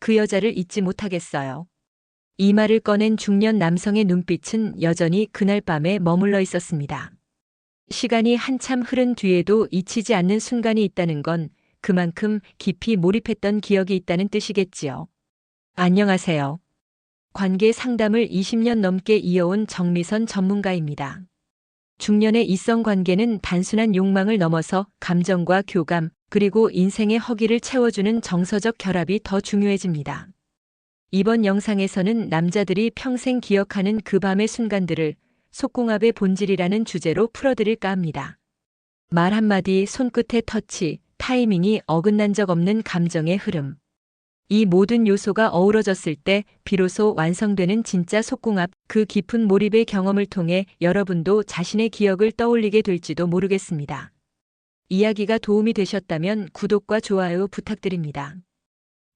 그 여자를 잊지 못하겠어요. 이 말을 꺼낸 중년 남성의 눈빛은 여전히 그날 밤에 머물러 있었습니다. 시간이 한참 흐른 뒤에도 잊히지 않는 순간이 있다는 건 그만큼 깊이 몰입했던 기억이 있다는 뜻이겠지요. 안녕하세요. 관계 상담을 20년 넘게 이어온 정미선 전문가입니다. 중년의 이성 관계는 단순한 욕망을 넘어서 감정과 교감, 그리고 인생의 허기를 채워주는 정서적 결합이 더 중요해집니다. 이번 영상에서는 남자들이 평생 기억하는 그 밤의 순간들을 속궁합의 본질이라는 주제로 풀어드릴까 합니다. 말 한마디, 손끝의 터치, 타이밍이 어긋난 적 없는 감정의 흐름. 이 모든 요소가 어우러졌을 때 비로소 완성되는 진짜 속궁합, 그 깊은 몰입의 경험을 통해 여러분도 자신의 기억을 떠올리게 될지도 모르겠습니다. 이야기가 도움이 되셨다면 구독과 좋아요 부탁드립니다.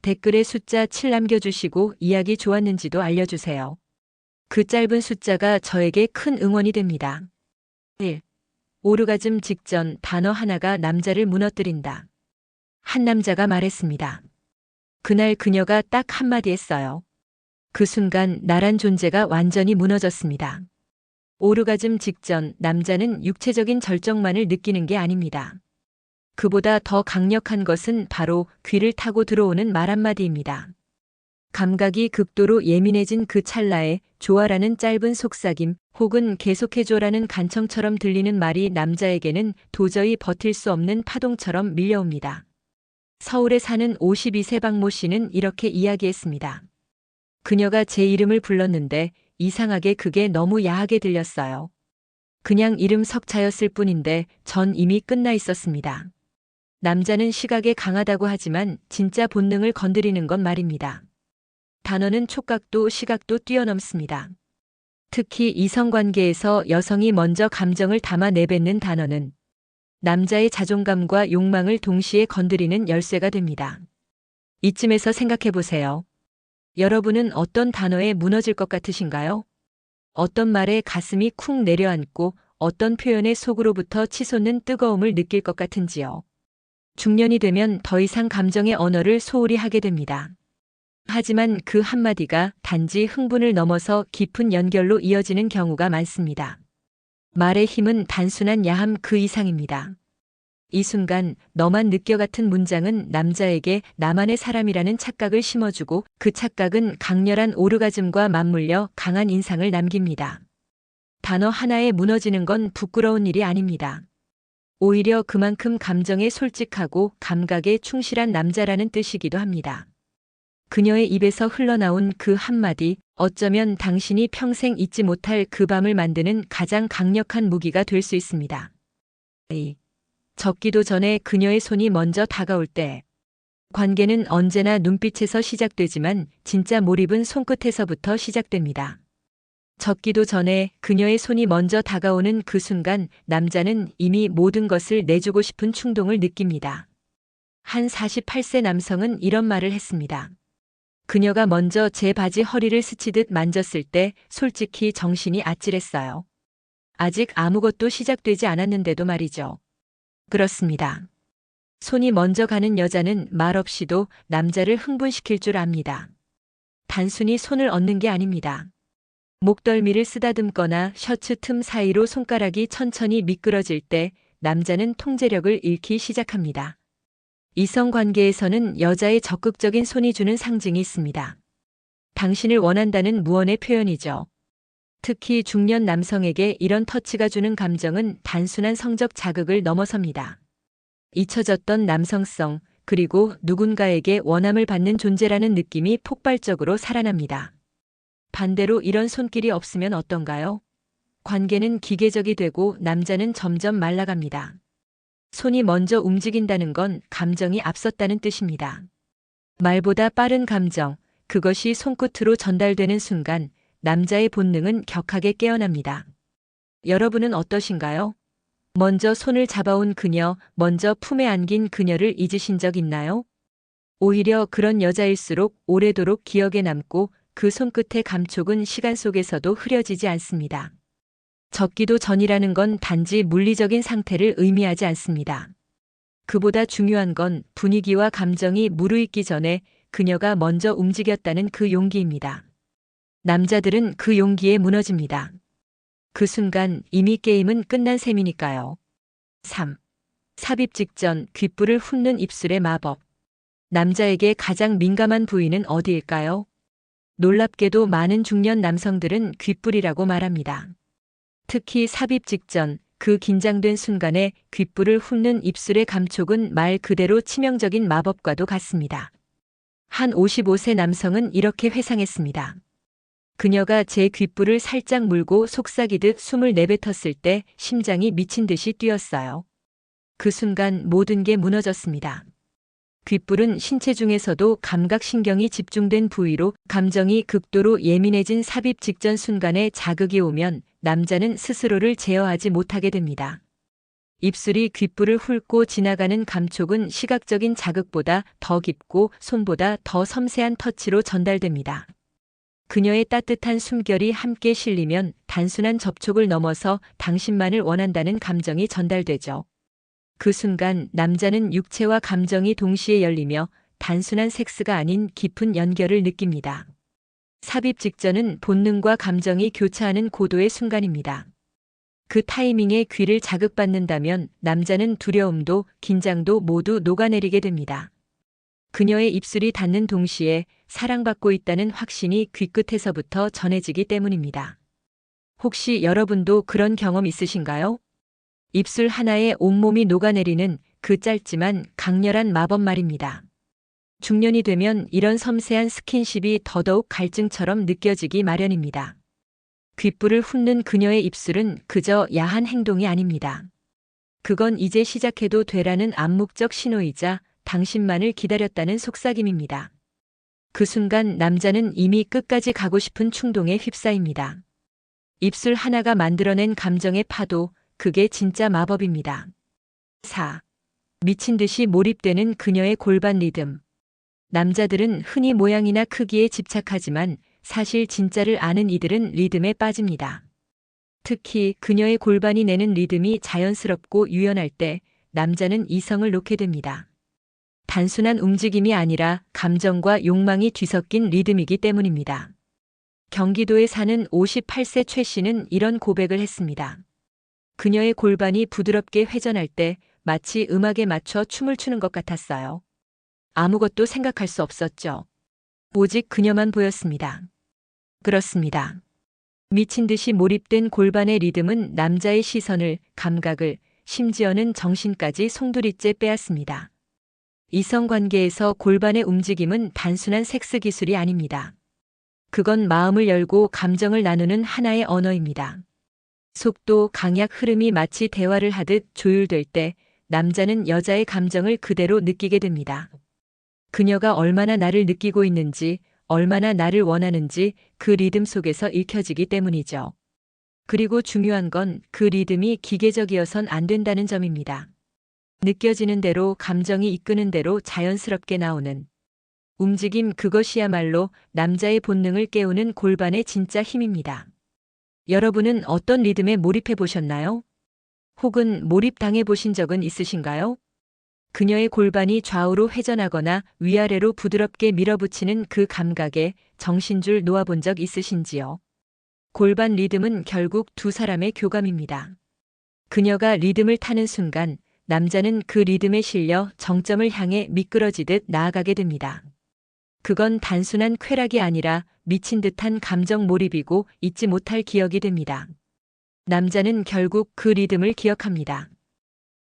댓글에 숫자 7 남겨주시고 이야기 좋았는지도 알려주세요. 그 짧은 숫자가 저에게 큰 응원이 됩니다. 1. 오르가즘 직전 단어 하나가 남자를 무너뜨린다. 한 남자가 말했습니다. 그날 그녀가 딱 한마디 했어요. 그 순간 나란 존재가 완전히 무너졌습니다. 오르가즘 직전 남자는 육체적인 절정만을 느끼는 게 아닙니다. 그보다 더 강력한 것은 바로 귀를 타고 들어오는 말 한마디입니다. 감각이 극도로 예민해진 그 찰나에 좋아라는 짧은 속삭임 혹은 계속해줘라는 간청처럼 들리는 말이 남자에게는 도저히 버틸 수 없는 파동처럼 밀려옵니다. 서울에 사는 52세 박모 씨는 이렇게 이야기했습니다. 그녀가 제 이름을 불렀는데 이상하게 그게 너무 야하게 들렸어요. 그냥 이름 석자였을 뿐인데 전 이미 끝나 있었습니다. 남자는 시각에 강하다고 하지만 진짜 본능을 건드리는 건 말입니다. 단어는 촉각도 시각도 뛰어넘습니다. 특히 이성관계에서 여성이 먼저 감정을 담아 내뱉는 단어는 남자의 자존감과 욕망을 동시에 건드리는 열쇠가 됩니다. 이쯤에서 생각해 보세요. 여러분은 어떤 단어에 무너질 것 같으신가요? 어떤 말에 가슴이 쿵 내려앉고 어떤 표현에 속으로부터 치솟는 뜨거움을 느낄 것 같은지요. 중년이 되면 더 이상 감정의 언어를 소홀히 하게 됩니다. 하지만 그 한마디가 단지 흥분을 넘어서 깊은 연결로 이어지는 경우가 많습니다. 말의 힘은 단순한 야함 그 이상입니다. 이 순간 너만 느껴 같은 문장은 남자에게 나만의 사람이라는 착각을 심어주고 그 착각은 강렬한 오르가즘과 맞물려 강한 인상을 남깁니다. 단어 하나에 무너지는 건 부끄러운 일이 아닙니다. 오히려 그만큼 감정에 솔직하고 감각에 충실한 남자라는 뜻이기도 합니다. 그녀의 입에서 흘러나온 그 한마디, 어쩌면 당신이 평생 잊지 못할 그 밤을 만드는 가장 강력한 무기가 될 수 있습니다. 적기도 전에 그녀의 손이 먼저 다가올 때, 관계는 언제나 눈빛에서 시작되지만 진짜 몰입은 손끝에서부터 시작됩니다. 적기도 전에 그녀의 손이 먼저 다가오는 그 순간 남자는 이미 모든 것을 내주고 싶은 충동을 느낍니다. 한 48세 남성은 이런 말을 했습니다. 그녀가 먼저 제 바지 허리를 스치듯 만졌을 때 솔직히 정신이 아찔했어요. 아직 아무것도 시작되지 않았는데도 말이죠. 그렇습니다. 손이 먼저 가는 여자는 말없이도 남자를 흥분시킬 줄 압니다. 단순히 손을 얻는 게 아닙니다. 목덜미를 쓰다듬거나 셔츠 틈 사이로 손가락이 천천히 미끄러질 때 남자는 통제력을 잃기 시작합니다. 이성 관계에서는 여자의 적극적인 손이 주는 상징이 있습니다. 당신을 원한다는 무언의 표현이죠. 특히 중년 남성에게 이런 터치가 주는 감정은 단순한 성적 자극을 넘어섭니다. 잊혀졌던 남성성, 그리고 누군가에게 원함을 받는 존재라는 느낌이 폭발적으로 살아납니다. 반대로 이런 손길이 없으면 어떤가요? 관계는 기계적이 되고 남자는 점점 말라갑니다. 손이 먼저 움직인다는 건 감정이 앞섰다는 뜻입니다. 말보다 빠른 감정, 그것이 손끝으로 전달되는 순간 남자의 본능은 격하게 깨어납니다. 여러분은 어떠신가요? 먼저 손을 잡아온 그녀, 먼저 품에 안긴 그녀를 잊으신 적 있나요? 오히려 그런 여자일수록 오래도록 기억에 남고 그 손끝의 감촉은 시간 속에서도 흐려지지 않습니다. 적기도 전이라는 건 단지 물리적인 상태를 의미하지 않습니다. 그보다 중요한 건 분위기와 감정이 무르익기 전에 그녀가 먼저 움직였다는 그 용기입니다. 남자들은 그 용기에 무너집니다. 그 순간 이미 게임은 끝난 셈이니까요. 3. 삽입 직전 귓불을 훑는 입술의 마법. 남자에게 가장 민감한 부위는 어디일까요? 놀랍게도 많은 중년 남성들은 귓불이라고 말합니다. 특히 삽입 직전 그 긴장된 순간에 귓불을 훑는 입술의 감촉은 말 그대로 치명적인 마법과도 같습니다. 한 55세 남성은 이렇게 회상했습니다. 그녀가 제 귓불을 살짝 물고 속삭이듯 숨을 내뱉었을 때 심장이 미친 듯이 뛰었어요. 그 순간 모든 게 무너졌습니다. 귓불은 신체 중에서도 감각신경이 집중된 부위로 감정이 극도로 예민해진 삽입 직전 순간에 자극이 오면 남자는 스스로를 제어하지 못하게 됩니다. 입술이 귓불을 훑고 지나가는 감촉은 시각적인 자극보다 더 깊고 손보다 더 섬세한 터치로 전달됩니다. 그녀의 따뜻한 숨결이 함께 실리면 단순한 접촉을 넘어서 당신만을 원한다는 감정이 전달되죠. 그 순간 남자는 육체와 감정이 동시에 열리며 단순한 섹스가 아닌 깊은 연결을 느낍니다. 삽입 직전은 본능과 감정이 교차하는 고도의 순간입니다. 그 타이밍에 귀를 자극받는다면 남자는 두려움도 긴장도 모두 녹아내리게 됩니다. 그녀의 입술이 닿는 동시에 사랑받고 있다는 확신이 귀끝에서부터 전해지기 때문입니다. 혹시 여러분도 그런 경험 있으신가요? 입술 하나에 온몸이 녹아내리는 그 짧지만 강렬한 마법 말입니다. 중년이 되면 이런 섬세한 스킨십이 더더욱 갈증처럼 느껴지기 마련입니다. 귓불을 훑는 그녀의 입술은 그저 야한 행동이 아닙니다. 그건 이제 시작해도 되라는 암묵적 신호이자 당신만을 기다렸다는 속삭임입니다. 그 순간 남자는 이미 끝까지 가고 싶은 충동에 휩싸입니다. 입술 하나가 만들어낸 감정의 파도, 그게 진짜 마법입니다. 4. 미친 듯이 몰입되는 그녀의 골반 리듬. 남자들은 흔히 모양이나 크기에 집착하지만 사실 진짜를 아는 이들은 리듬에 빠집니다. 특히 그녀의 골반이 내는 리듬이 자연스럽고 유연할 때 남자는 이성을 놓게 됩니다. 단순한 움직임이 아니라 감정과 욕망이 뒤섞인 리듬이기 때문입니다. 경기도에 사는 58세 최 씨는 이런 고백을 했습니다. 그녀의 골반이 부드럽게 회전할 때 마치 음악에 맞춰 춤을 추는 것 같았어요. 아무것도 생각할 수 없었죠. 오직 그녀만 보였습니다. 그렇습니다. 미친 듯이 몰입된 골반의 리듬은 남자의 시선을, 감각을, 심지어는 정신까지 송두리째 빼앗습니다. 이성관계에서 골반의 움직임은 단순한 섹스 기술이 아닙니다. 그건 마음을 열고 감정을 나누는 하나의 언어입니다. 속도, 강약, 흐름이 마치 대화를 하듯 조율될 때 남자는 여자의 감정을 그대로 느끼게 됩니다. 그녀가 얼마나 나를 느끼고 있는지, 얼마나 나를 원하는지 그 리듬 속에서 읽혀지기 때문이죠. 그리고 중요한 건 그 리듬이 기계적이어선 안 된다는 점입니다. 느껴지는 대로 감정이 이끄는 대로 자연스럽게 나오는 움직임, 그것이야말로 남자의 본능을 깨우는 골반의 진짜 힘입니다. 여러분은 어떤 리듬에 몰입해 보셨나요? 혹은 몰입당해 보신 적은 있으신가요? 그녀의 골반이 좌우로 회전하거나 위아래로 부드럽게 밀어붙이는 그 감각에 정신줄 놓아본 적 있으신지요? 골반 리듬은 결국 두 사람의 교감입니다. 그녀가 리듬을 타는 순간 남자는 그 리듬에 실려 정점을 향해 미끄러지듯 나아가게 됩니다. 그건 단순한 쾌락이 아니라 미친 듯한 감정 몰입이고 잊지 못할 기억이 됩니다. 남자는 결국 그 리듬을 기억합니다.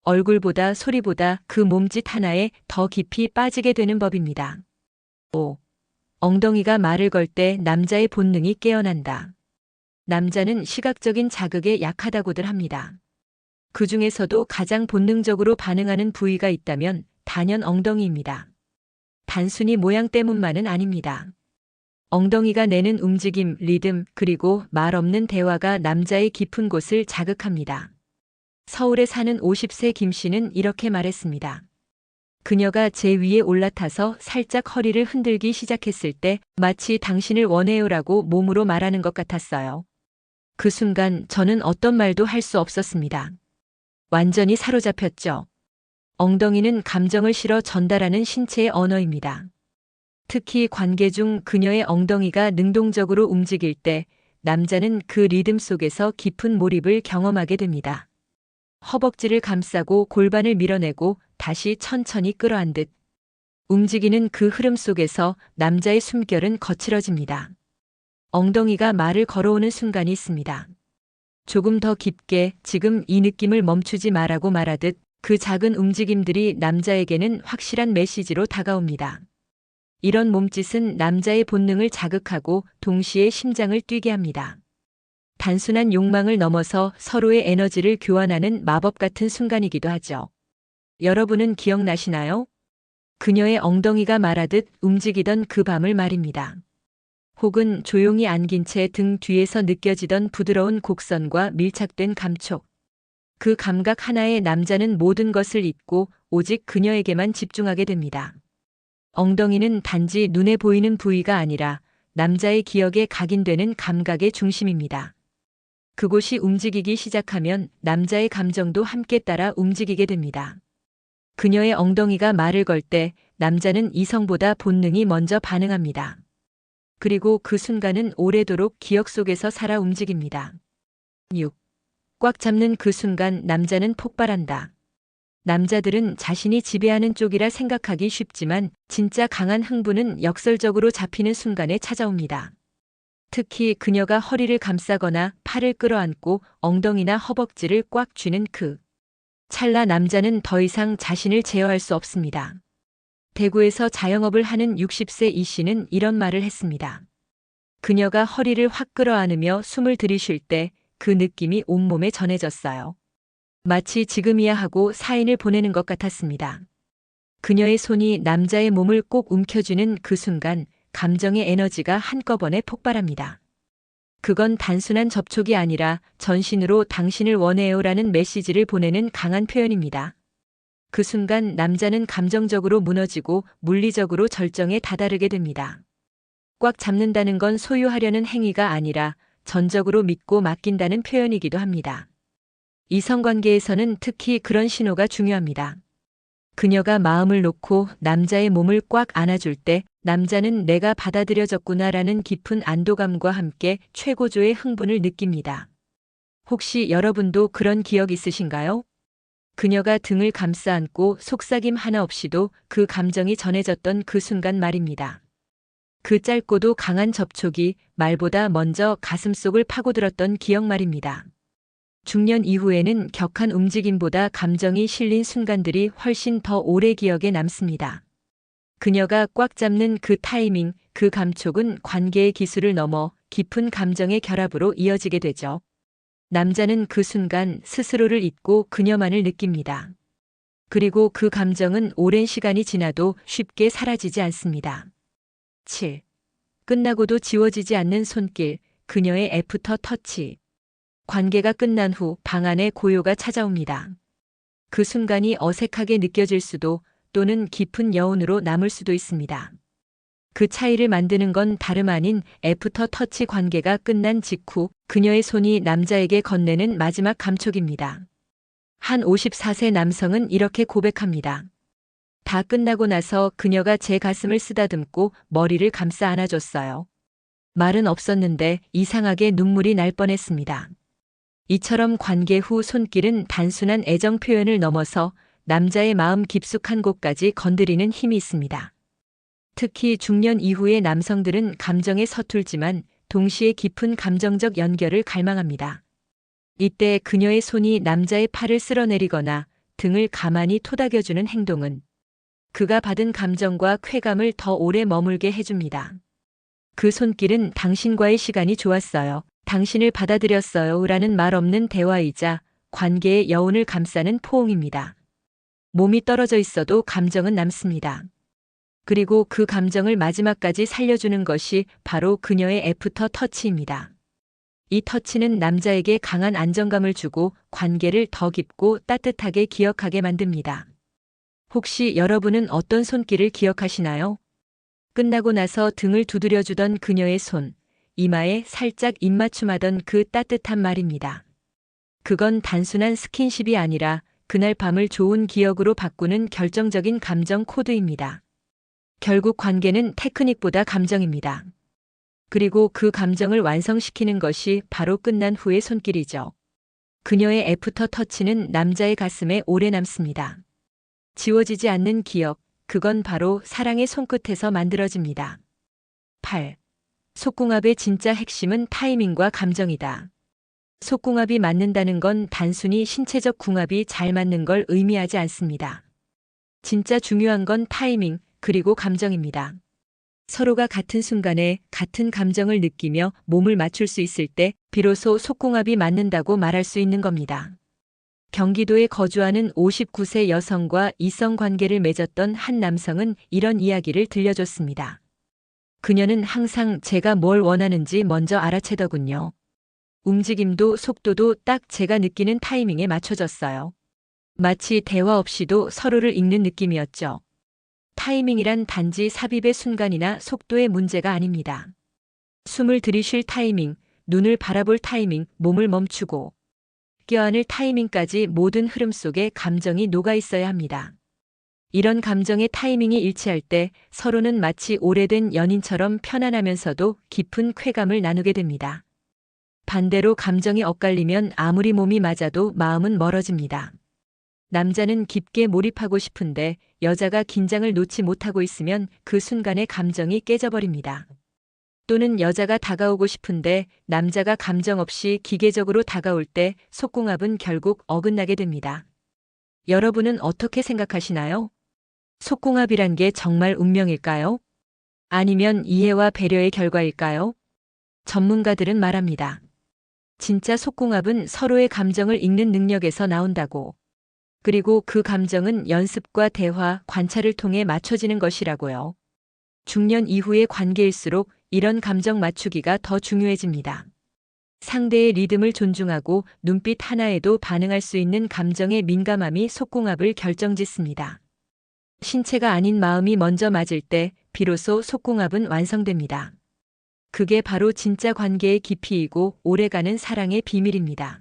얼굴보다 소리보다 그 몸짓 하나에 더 깊이 빠지게 되는 법입니다. 5. 엉덩이가 말을 걸 때 남자의 본능이 깨어난다. 남자는 시각적인 자극에 약하다고들 합니다. 그 중에서도 가장 본능적으로 반응하는 부위가 있다면 단연 엉덩이입니다. 단순히 모양 때문만은 아닙니다. 엉덩이가 내는 움직임, 리듬, 그리고 말 없는 대화가 남자의 깊은 곳을 자극합니다. 서울에 사는 50세 김 씨는 이렇게 말했습니다. 그녀가 제 위에 올라타서 살짝 허리를 흔들기 시작했을 때 마치 당신을 원해요라고 몸으로 말하는 것 같았어요. 그 순간 저는 어떤 말도 할 수 없었습니다. 완전히 사로잡혔죠. 엉덩이는 감정을 실어 전달하는 신체의 언어입니다. 특히 관계 중 그녀의 엉덩이가 능동적으로 움직일 때 남자는 그 리듬 속에서 깊은 몰입을 경험하게 됩니다. 허벅지를 감싸고 골반을 밀어내고 다시 천천히 끌어안듯 움직이는 그 흐름 속에서 남자의 숨결은 거칠어집니다. 엉덩이가 말을 걸어오는 순간이 있습니다. 조금 더 깊게 지금 이 느낌을 멈추지 말라고 말하듯 그 작은 움직임들이 남자에게는 확실한 메시지로 다가옵니다. 이런 몸짓은 남자의 본능을 자극하고 동시에 심장을 뛰게 합니다. 단순한 욕망을 넘어서 서로의 에너지를 교환하는 마법 같은 순간이기도 하죠. 여러분은 기억나시나요? 그녀의 엉덩이가 말하듯 움직이던 그 밤을 말입니다. 혹은 조용히 안긴 채 등 뒤에서 느껴지던 부드러운 곡선과 밀착된 감촉. 그 감각 하나에 남자는 모든 것을 잊고 오직 그녀에게만 집중하게 됩니다. 엉덩이는 단지 눈에 보이는 부위가 아니라 남자의 기억에 각인되는 감각의 중심입니다. 그곳이 움직이기 시작하면 남자의 감정도 함께 따라 움직이게 됩니다. 그녀의 엉덩이가 말을 걸 때 남자는 이성보다 본능이 먼저 반응합니다. 그리고 그 순간은 오래도록 기억 속에서 살아 움직입니다. 6. 꽉 잡는 그 순간 남자는 폭발한다. 남자들은 자신이 지배하는 쪽이라 생각하기 쉽지만 진짜 강한 흥분은 역설적으로 잡히는 순간에 찾아옵니다. 특히 그녀가 허리를 감싸거나 팔을 끌어안고 엉덩이나 허벅지를 꽉 쥐는 그 찰나 남자는 더 이상 자신을 제어할 수 없습니다. 대구에서 자영업을 하는 60세 이 씨는 이런 말을 했습니다. 그녀가 허리를 확 끌어안으며 숨을 들이쉴 때 그 느낌이 온몸에 전해졌어요. 마치 지금이야 하고 사인을 보내는 것 같았습니다. 그녀의 손이 남자의 몸을 꼭 움켜쥐는 그 순간 감정의 에너지가 한꺼번에 폭발합니다. 그건 단순한 접촉이 아니라 전신으로 당신을 원해요라는 메시지를 보내는 강한 표현입니다. 그 순간 남자는 감정적으로 무너지고 물리적으로 절정에 다다르게 됩니다. 꽉 잡는다는 건 소유하려는 행위가 아니라 전적으로 믿고 맡긴다는 표현이기도 합니다. 이성관계에서는 특히 그런 신호가 중요합니다. 그녀가 마음을 놓고 남자의 몸을 꽉 안아줄 때 남자는 내가 받아들여졌구나라는 깊은 안도감과 함께 최고조의 흥분을 느낍니다. 혹시 여러분도 그런 기억 있으신가요? 그녀가 등을 감싸 안고 속삭임 하나 없이도 그 감정이 전해졌던 그 순간 말입니다. 그 짧고도 강한 접촉이 말보다 먼저 가슴속을 파고들었던 기억 말입니다. 중년 이후에는 격한 움직임보다 감정이 실린 순간들이 훨씬 더 오래 기억에 남습니다. 그녀가 꽉 잡는 그 타이밍, 그 감촉은 관계의 기술을 넘어 깊은 감정의 결합으로 이어지게 되죠. 남자는 그 순간 스스로를 잊고 그녀만을 느낍니다. 그리고 그 감정은 오랜 시간이 지나도 쉽게 사라지지 않습니다. 7. 끝나고도 지워지지 않는 손길, 그녀의 애프터 터치. 관계가 끝난 후 방 안에 고요가 찾아옵니다. 그 순간이 어색하게 느껴질 수도 또는 깊은 여운으로 남을 수도 있습니다. 그 차이를 만드는 건 다름 아닌 애프터 터치 관계가 끝난 직후 그녀의 손이 남자에게 건네는 마지막 감촉입니다. 한 54세 남성은 이렇게 고백합니다. 다 끝나고 나서 그녀가 제 가슴을 쓰다듬고 머리를 감싸 안아줬어요. 말은 없었는데 이상하게 눈물이 날 뻔했습니다. 이처럼 관계 후 손길은 단순한 애정 표현을 넘어서 남자의 마음 깊숙한 곳까지 건드리는 힘이 있습니다. 특히 중년 이후의 남성들은 감정에 서툴지만 동시에 깊은 감정적 연결을 갈망합니다. 이때 그녀의 손이 남자의 팔을 쓸어내리거나 등을 가만히 토닥여주는 행동은 그가 받은 감정과 쾌감을 더 오래 머물게 해줍니다. 그 손길은 당신과의 시간이 좋았어요. 당신을 받아들였어요. 라는 말 없는 대화이자 관계의 여운을 감싸는 포옹입니다. 몸이 떨어져 있어도 감정은 남습니다. 그리고 그 감정을 마지막까지 살려주는 것이 바로 그녀의 애프터 터치입니다. 이 터치는 남자에게 강한 안정감을 주고 관계를 더 깊고 따뜻하게 기억하게 만듭니다. 혹시 여러분은 어떤 손길을 기억하시나요? 끝나고 나서 등을 두드려주던 그녀의 손, 이마에 살짝 입맞춤하던 그 따뜻한 말입니다. 그건 단순한 스킨십이 아니라 그날 밤을 좋은 기억으로 바꾸는 결정적인 감정 코드입니다. 결국 관계는 테크닉보다 감정입니다. 그리고 그 감정을 완성시키는 것이 바로 끝난 후의 손길이죠. 그녀의 애프터 터치는 남자의 가슴에 오래 남습니다. 지워지지 않는 기억, 그건 바로 사랑의 손끝에서 만들어집니다. 8. 속궁합의 진짜 핵심은 타이밍과 감정이다. 속궁합이 맞는다는 건 단순히 신체적 궁합이 잘 맞는 걸 의미하지 않습니다. 진짜 중요한 건 타이밍, 그리고 감정입니다. 서로가 같은 순간에 같은 감정을 느끼며 몸을 맞출 수 있을 때 비로소 속궁합이 맞는다고 말할 수 있는 겁니다. 경기도에 거주하는 59세 여성과 이성 관계를 맺었던 한 남성은 이런 이야기를 들려줬습니다. 그녀는 항상 제가 뭘 원하는지 먼저 알아채더군요. 움직임도 속도도 딱 제가 느끼는 타이밍에 맞춰졌어요. 마치 대화 없이도 서로를 읽는 느낌이었죠. 타이밍이란 단지 삽입의 순간이나 속도의 문제가 아닙니다. 숨을 들이쉴 타이밍, 눈을 바라볼 타이밍, 몸을 멈추고 껴안을 타이밍까지 모든 흐름 속에 감정이 녹아 있어야 합니다. 이런 감정의 타이밍이 일치할 때 서로는 마치 오래된 연인처럼 편안하면서도 깊은 쾌감을 나누게 됩니다. 반대로 감정이 엇갈리면 아무리 몸이 맞아도 마음은 멀어집니다. 남자는 깊게 몰입하고 싶은데 여자가 긴장을 놓지 못하고 있으면 그 순간에 감정이 깨져버립니다. 또는 여자가 다가오고 싶은데 남자가 감정 없이 기계적으로 다가올 때 속궁합은 결국 어긋나게 됩니다. 여러분은 어떻게 생각하시나요? 속궁합이란 게 정말 운명일까요? 아니면 이해와 배려의 결과일까요? 전문가들은 말합니다. 진짜 속궁합은 서로의 감정을 읽는 능력에서 나온다고. 그리고 그 감정은 연습과 대화, 관찰을 통해 맞춰지는 것이라고요. 중년 이후의 관계일수록 이런 감정 맞추기가 더 중요해집니다. 상대의 리듬을 존중하고 눈빛 하나에도 반응할 수 있는 감정의 민감함이 속궁합을 결정짓습니다. 신체가 아닌 마음이 먼저 맞을 때 비로소 속궁합은 완성됩니다. 그게 바로 진짜 관계의 깊이이고 오래가는 사랑의 비밀입니다.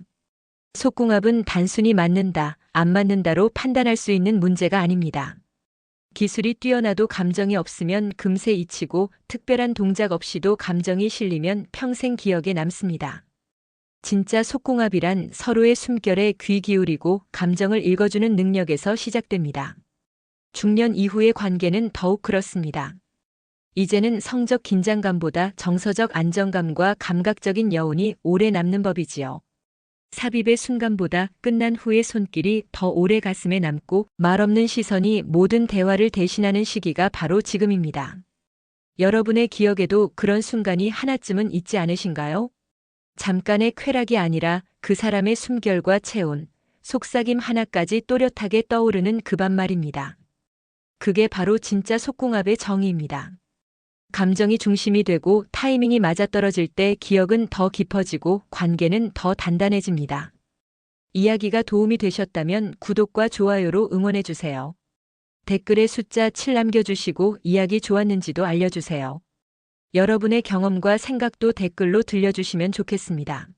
속궁합은 단순히 맞는다, 안 맞는다로 판단할 수 있는 문제가 아닙니다. 기술이 뛰어나도 감정이 없으면 금세 잊히고 특별한 동작 없이도 감정이 실리면 평생 기억에 남습니다. 진짜 속궁합이란 서로의 숨결에 귀 기울이고 감정을 읽어주는 능력에서 시작됩니다. 중년 이후의 관계는 더욱 그렇습니다. 이제는 성적 긴장감보다 정서적 안정감과 감각적인 여운이 오래 남는 법이지요. 삽입의 순간보다 끝난 후의 손길이 더 오래 가슴에 남고 말없는 시선이 모든 대화를 대신하는 시기가 바로 지금입니다. 여러분의 기억에도 그런 순간이 하나쯤은 있지 않으신가요? 잠깐의 쾌락이 아니라 그 사람의 숨결과 체온, 속삭임 하나까지 또렷하게 떠오르는 그 밤 말입니다. 그게 바로 진짜 속궁합의 정의입니다. 감정이 중심이 되고 타이밍이 맞아떨어질 때 기억은 더 깊어지고 관계는 더 단단해집니다. 이야기가 도움이 되셨다면 구독과 좋아요로 응원해주세요. 댓글에 숫자 7 남겨주시고 이야기 좋았는지도 알려주세요. 여러분의 경험과 생각도 댓글로 들려주시면 좋겠습니다.